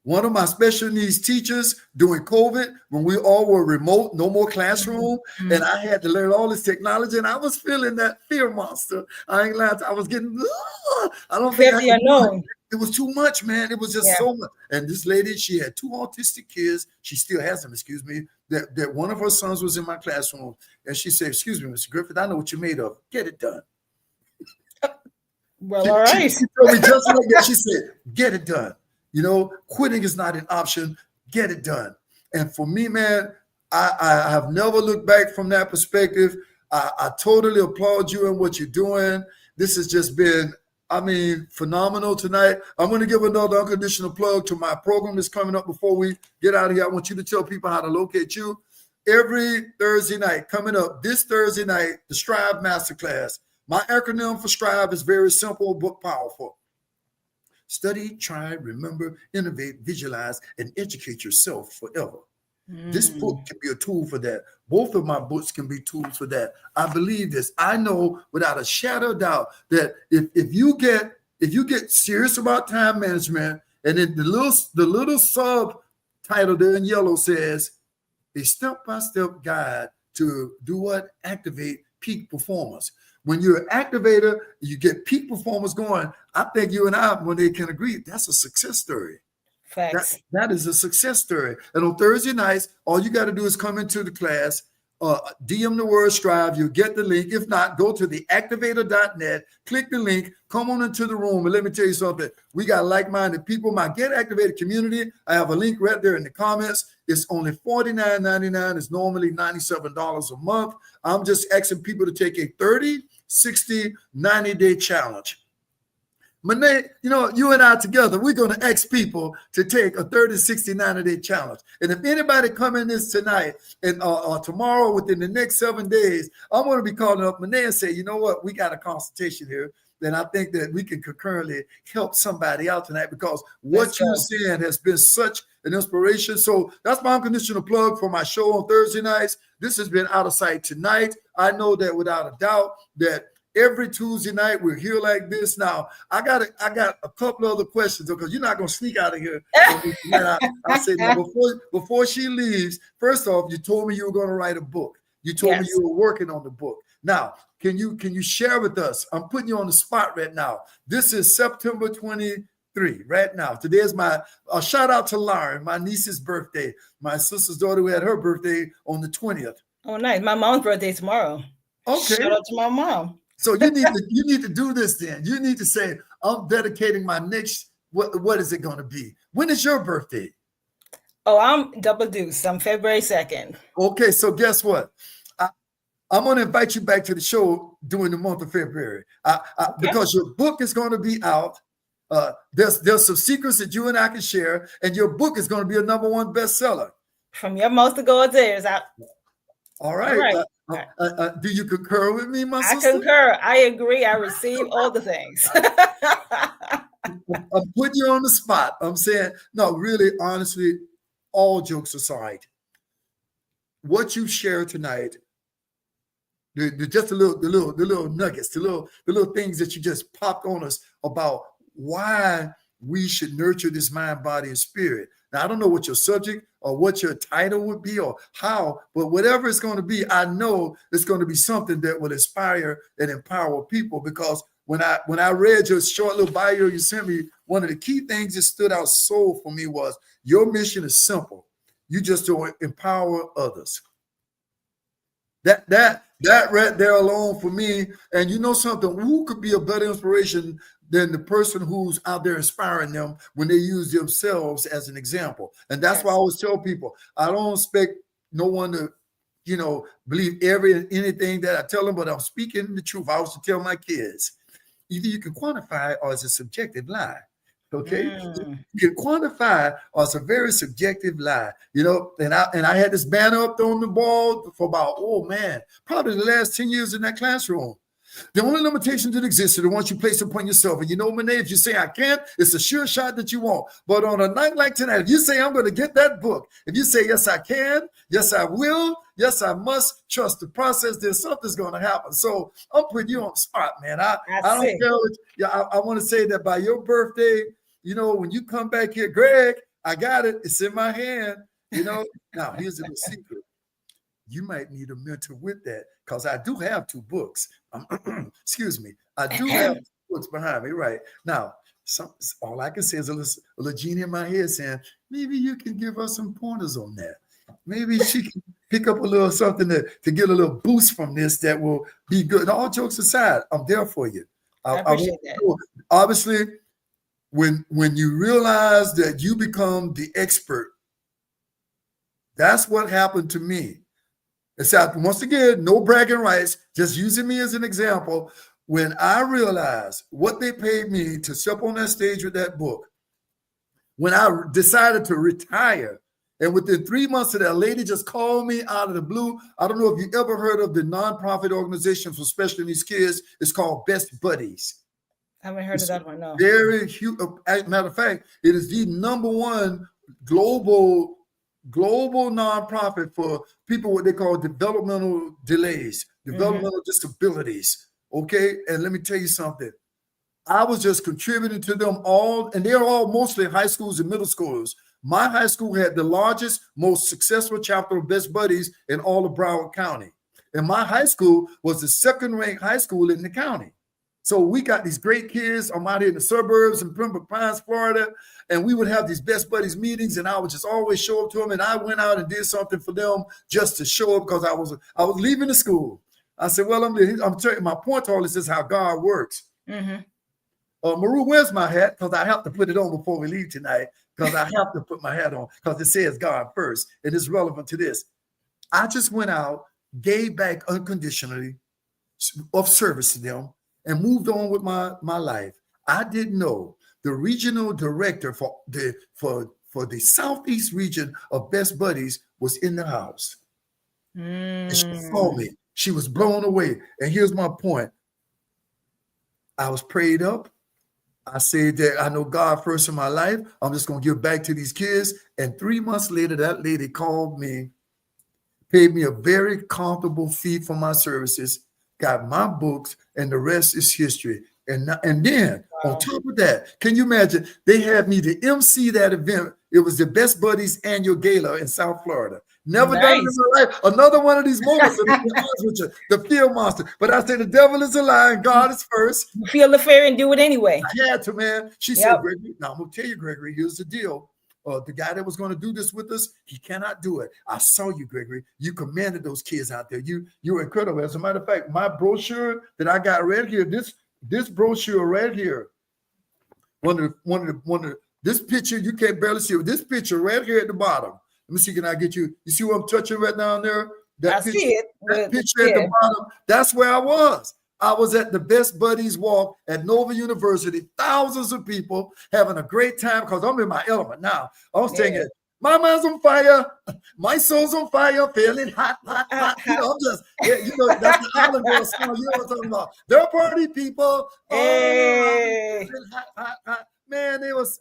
One of my special needs teachers during COVID, when we all were remote, no more classroom, and I had to learn all this technology, and I was feeling that fear monster. I ain't lying. I was getting, I don't think I could. It was too much, man. It was just so much. And this lady, she had 2 autistic kids. She still has them, excuse me. That one of her sons was in my classroom, and she said, "Excuse me, Mr. Griffith, I know what you're made of. Get it done." Well, all right. She told me just like that. She said, "Get it done. You know, quitting is not an option. Get it done." And for me, man, I have never looked back from that perspective. I totally applaud you and what you're doing. This has just been, I mean, phenomenal tonight. I'm going to give another unconditional plug to my program that's coming up before we get out of here. I want you to tell people how to locate you. Every Thursday night, coming up this Thursday night, the Strive Masterclass. My acronym for Strive is very simple but powerful. Study, try, remember, innovate, visualize, and educate yourself forever. This book can be a tool for that. Both of my books can be tools for that. I believe this. I know without a shadow of doubt that if you get serious about time management, and then the little subtitle there in yellow says a step-by-step guide to do what? Activate peak performance. When you're an activator, you get peak performance going. I think you and I, when they can agree, that's a success story. Facts. That is a success story. And on Thursday nights, all you got to do is come into the class, DM the word Strive. You'll get the link. If not, go to theactivator.net, click the link, come on into the room. And let me tell you something. We got like-minded people. My Get Activated community, I have a link right there in the comments. It's only $49.99. It's normally $97 a month. I'm just asking people to take a 30, 60, 90-day challenge. Monet, you know, you and I together, we're going to ask people to take a 30, 60, 90-day challenge. And if anybody come in this tonight and or tomorrow within the next 7 days, I'm going to be calling up Monet and say, you know what, we got a consultation here. Then I think that we can concurrently help somebody out tonight because what you're saying has been such an inspiration. So that's my unconditional plug for my show on Thursday nights. This has been Out of Sight Tonight. I know that without a doubt that every Tuesday night we're here like this. Now I got a couple of other questions because you're not gonna sneak out of here. I said now before she leaves. First off, you told me you were going to write a book. You told me you were working on the book. Now, can you share with us? I'm putting you on the spot right now. This is September 23 right now. Today is my shout out to Lauren, my niece's birthday. My sister's daughter who had her birthday on the 20th. Oh, nice. My mom's birthday tomorrow. Okay. Shout out to my mom. So you need to do this then. You need to say, I'm dedicating my next, what is it going to be? When is your birthday? Oh, I'm double deuce. I'm February 2nd. Okay, so guess what? I'm going to invite you back to the show during the month of February because your book is going to be out. There's some secrets that you and I can share, and your book is going to be a #1 bestseller. From your mouth to God's ears. All All right. right. All right. Do you concur with me, my I sister? concur. I agree. I receive all the things. I'm putting you on the spot. I'm saying, no, really, honestly, all jokes aside, what you shared tonight, just the little nuggets, the little things that you just popped on us about why we should nurture this mind, body, and spirit. Now, I don't know what your subject or what your title would be or how, but whatever it's going to be, I know it's going to be something that will inspire and empower people. Because when I read your short little bio you sent me, one of the key things that stood out so for me was your mission is simple. You just to empower others. That right there alone for me, and you know something, who could be a better inspiration than the person who's out there inspiring them when they use themselves as an example? And that's why I always tell people, I don't expect no one to, believe anything that I tell them, but I'm speaking the truth. I also tell my kids, either you can quantify it or it's a subjective lie. Okay, you can quantify or it's a very subjective lie, and I had this banner up on the wall for about, probably the last 10 years in that classroom. The only limitations that exist are the ones you place upon yourself. And Monet, if you say I can't, it's a sure shot that you won't. But on a night like tonight, if you say I'm going to get that book, if you say yes I can, yes I will, yes I must trust the process, then something's going to happen. So I'm putting you on the spot, man. I don't care. I want to say that by your birthday, when you come back here, Greg, I got it. It's in my hand. Now here's a little secret. You might need a mentor with that, because I do have 2 books. Excuse me. I do have 2 books behind me. Right now, all I can say is a little genie in my head saying, maybe you can give us some pointers on that. Maybe she can pick up a little something to get a little boost from this that will be good. And all jokes aside, I'm there for you. I appreciate that. Obviously, when you realize that you become the expert, that's what happened to me. Except, once again, no bragging rights, just using me as an example. When I realized what they paid me to step on that stage with that book, when I decided to retire, and within 3 months of that, a lady just called me out of the blue. I don't know if you ever heard of the nonprofit organization for special needs kids. It's called Best Buddies. I haven't heard of that one, no. Very huge. Matter of fact, it is the #1 global nonprofit for people what they call developmental delays, developmental disabilities. Okay, and let me tell you something. I was just contributing to them all, and they're all mostly high schools and middle schools. My high school had the largest, most successful chapter of Best Buddies in all of Broward County, and my high school was the 2nd-ranked high school in the county. So we got these great kids. I'm out here in the suburbs in Pembroke Pines, Florida, and we would have these Best Buddies meetings, and I would just always show up to them. And I went out and did something for them just to show up, because I was leaving the school. I said, well, I'm telling you, my point to all this is how God works. Maru, where's my hat? Because I have to put it on before we leave tonight, because I have to put my hat on, because it says God first, and it's relevant to this. I just went out, gave back unconditionally of service to them, and moved on with my life. I didn't know the regional director for the Southeast region of Best Buddies was in the house. And she saw me. She was blown away. And here's my point. I was prayed up. I said that I know God first in my life. I'm just going to give back to these kids. And 3 months later, that lady called me, paid me a very comfortable fee for my services, got my books, and the rest is history. And then on top of that, can you imagine? They had me to MC that event. It was the Best Buddies annual gala in South Florida. Never done it in my life. Another one of these moments, the field monster. But I say the devil is a lie and God is first. Feel the fear and do it anyway. I had to, man. She said, Gregory, now I'm going to tell you, Gregory, here's the deal. The guy that was going to do this with us, he cannot do it. I saw you, Gregory. You commanded those kids out there. You were incredible. As a matter of fact, my brochure that I got right here, this brochure right here, this picture, you can't barely see it. This picture right here at the bottom. Let me see, can I get you? You see what I'm touching right down there? I see it. That picture at the bottom, that's where I was. I was at the Best Buddies Walk at Nova University, thousands of people having a great time, because I'm in my element now. I was saying it. My mind's on fire. My soul's on fire. Feeling hot, hot, hot. You know, I'm just, that's the Island Girl song. You know what I'm talking about? They're party people. Hey. Feeling hot, hot, hot. Man, it was,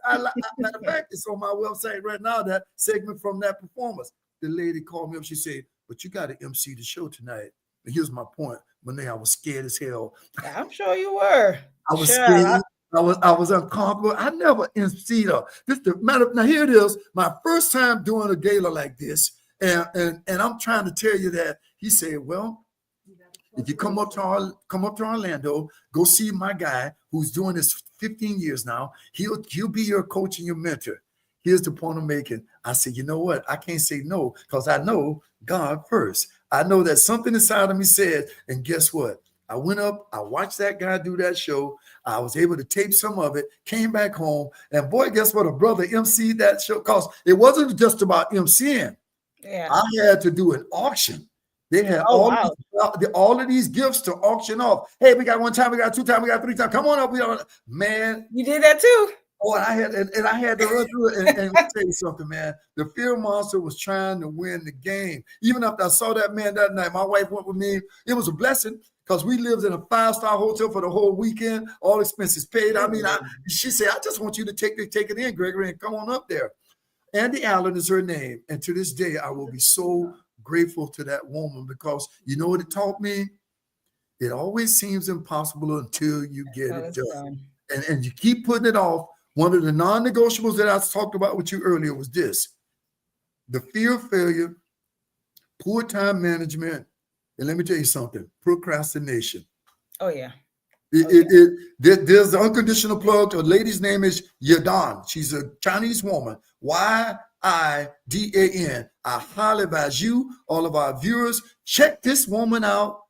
matter of fact, it's on my website right now, that segment from that performance. The lady called me up. She said, but you got to MC the show tonight. And here's my point. Monet, I was scared as hell. I'm sure you were. I was scared. I was uncomfortable. I never MC'd her. This the matter. Now here it is. My first time doing a gala like this, and I'm trying to tell you that he said, well, if you come up to Orlando, go see my guy who's doing this 15 years now. He'll be your coach and your mentor. Here's the point I'm making. I said, you know what? I can't say no, because I know God first. I know that something inside of me said, and guess what? I went up, I watched that guy do that show. I was able to tape some of it, came back home, and boy, guess what? A brother MC'd that show, because it wasn't just about MCing. Yeah. I had to do an auction. They had all of these gifts to auction off. Hey, we got one time, we got two times, we got three times. Come on up, man. You did that too. Oh, and I had to run through it. And let me tell you something, man. The fear monster was trying to win the game. Even after I saw that man that night, my wife went with me. It was a blessing, because we lived in a 5-star hotel for the whole weekend, all expenses paid. I mean, she said, I just want you to take it in, Gregory, and come on up there. Andy Allen is her name. And to this day, I will be so grateful to that woman, because you know what it taught me? It always seems impossible until you get it done. And you keep putting it off. One of the non-negotiables that I talked about with you earlier was this: the fear of failure, poor time management, and let me tell you something, procrastination. Oh, yeah. There's the unconditional plug. A lady's name is Yadan. She's a Chinese woman. Yidan. I highly advise you, all of our viewers, check this woman out.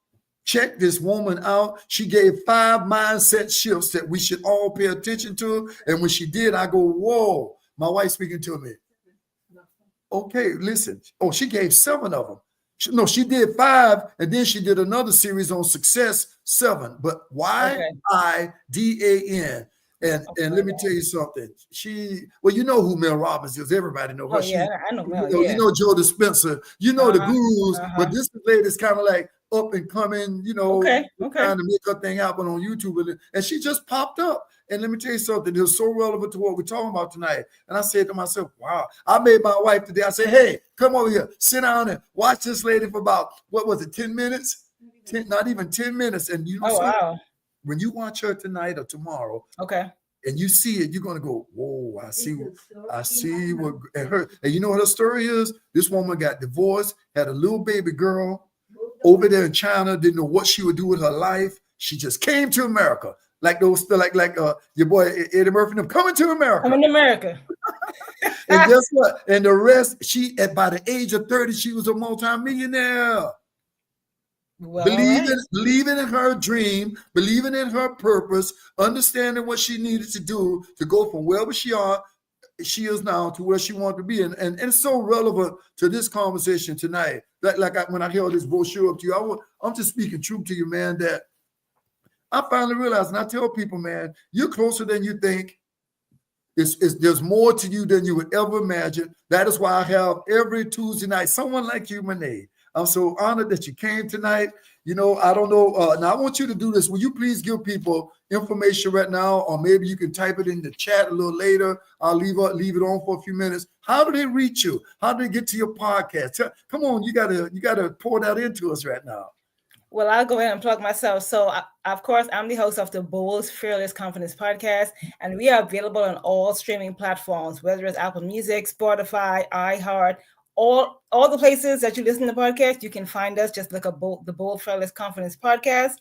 Check this woman out. She gave 5 mindset shifts that we should all pay attention to. And when she did, I go, whoa, my wife speaking to me. Okay, listen. Oh, she gave 7 of them. She did 5, and then she did another series on success, 7. But Yidan. And let me tell you something. You know who Mel Robbins is. Everybody know her. Oh, yeah, I know Mel. You know Joe Dispenza. You know the gurus. But this lady's kind of like up and coming, trying to make her thing happen on YouTube. And she just popped up. And let me tell you something. It was so relevant to what we're talking about tonight. And I said to myself, wow. I made my wife today. I said, hey, come over here. Sit down and watch this lady for about, 10 minutes? Not even 10 minutes. And you know wow. When you watch her tonight or tomorrow, and you see it, you're gonna go, whoa, I see what and her. And you know what her story is? This woman got divorced, had a little baby girl over there in China, didn't know what she would do with her life. She just came to America. Like those, like your boy Eddie Murphy, them coming to America. Coming to America. And guess what? And the rest, by the age of 30, she was a multimillionaire. Well, believing in her dream, believing in her purpose, understanding what she needed to do to go from wherever she is now to where she wanted to be. And it's so relevant to this conversation tonight. When I held this brochure up to you, I'm just speaking truth to you, man, that I finally realized, and I tell people, man, you're closer than you think. There's more to you than you would ever imagine. That is why I have every Tuesday night someone like you, Monet. I'm so honored that you came tonight. I don't know. Now, I want you to do this. Will you please give people information right now, or maybe you can type it in the chat a little later. I'll leave it on for a few minutes. How do they reach you? How do they get to your podcast? Come on, you gotta pour that into us right now. Well, I'll go ahead and plug myself. So, of course, I'm the host of the Bold Fearless Confidence podcast, and we are available on all streaming platforms, whether it's Apple Music, Spotify, iHeart, all the places that you listen to podcasts. You can find us. Just look up the Bold Fearless Confidence podcast.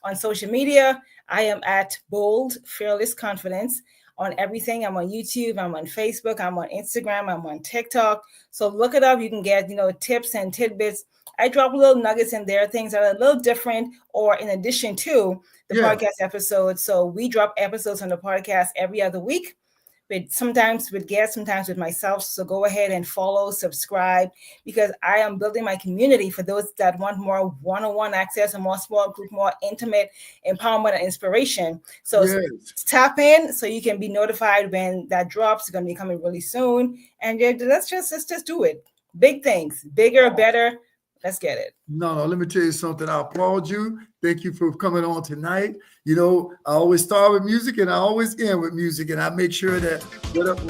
On social media, I am at Bold Fearless Confidence on everything. I'm on YouTube, I'm on Facebook, I'm on Instagram, I'm on TikTok. So look it up. You can get, tips and tidbits. I drop little nuggets in there, things that are a little different or in addition to the podcast episodes. So we drop episodes on the podcast every other week. sometimes with guests, sometimes with myself. So go ahead and follow, subscribe, because I am building my community for those that want more one-on-one access, a more small group, more intimate empowerment and inspiration. So tap in so you can be notified when that drops. It's going to be coming really soon. And let's just do it. Big things, bigger, better. Let's get it. No, let me tell you something. I applaud you. Thank you for coming on tonight. You know, I always start with music and I always end with music. And I make sure that whatever,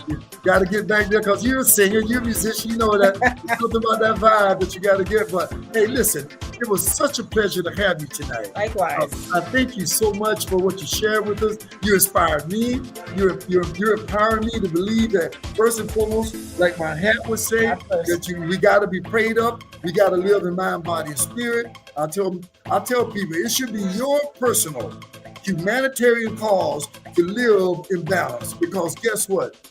you got to get back there because you're a singer, you're a musician. You know that it's something about that vibe that you got to get. But hey, listen, it was such a pleasure to have you tonight. Likewise. I thank you so much for what you shared with us. You inspired me. You're empowering me to believe that first and foremost, like my hat would say, that we got to be prayed up. We got to live in mind, body, and spirit. I tell people it should be your personal humanitarian cause to live in balance. Because guess what?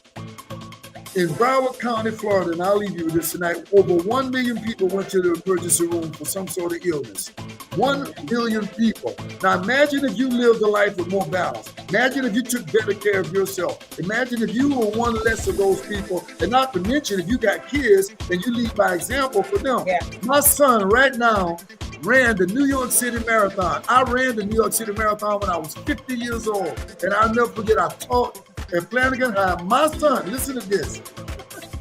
In Broward County, Florida, and I'll leave you with this tonight, over 1 million people went to the emergency room for some sort of illness. 1 million people. Now imagine if you lived a life with more balance. Imagine if you took better care of yourself. Imagine if you were one less of those people. And not to mention, if you got kids, then you lead by example for them. Yeah. My son right now ran the New York City Marathon. I ran the New York City Marathon when I was 50 years old. And I'll never forget, I taught at Flanagan High. My son, listen to this.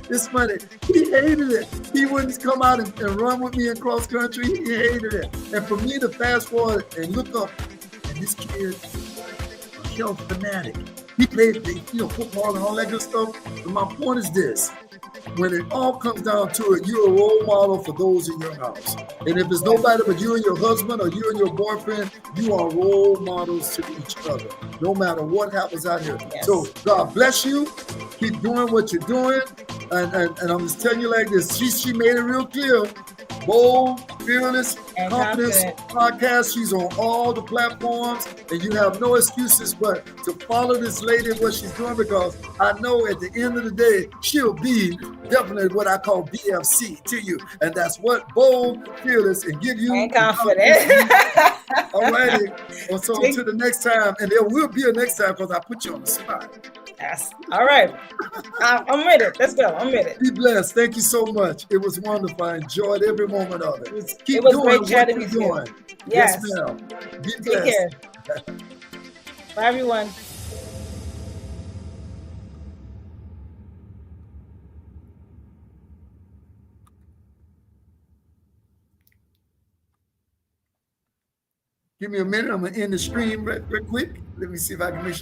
It's funny. He hated it. He wouldn't come out and run with me in cross country. He hated it. And for me to fast forward and look up, and this kid, a health fanatic. He played football and all that good stuff. But my point is this. When it all comes down to it, you're a role model for those in your house. And if it's nobody but you and your husband or you and your boyfriend, you are role models to each other, no matter what happens out here. Yes. So God bless you. Keep doing what you're doing. And I'm just telling you like this. She made it real clear. Bold, fearless, confidence podcast. She's on all the platforms, and you have no excuses but to follow this lady and what she's doing, because I know at the end of the day, she'll be definitely what I call BFC to you. And that's what bold, fearless, and give you confident. All righty. So until the next time, and there will be a next time because I put you on the spot. Yes. All right. I'm with it. Let's go. I'm with it. Be blessed. Thank you so much. It was wonderful. I enjoyed every moment of it. Keep doing great chatting with you. Yes, ma'am. Be blessed. Take care. Bye, everyone. Give me a minute. I'm going to end the stream real quick. Let me see if I can make sure.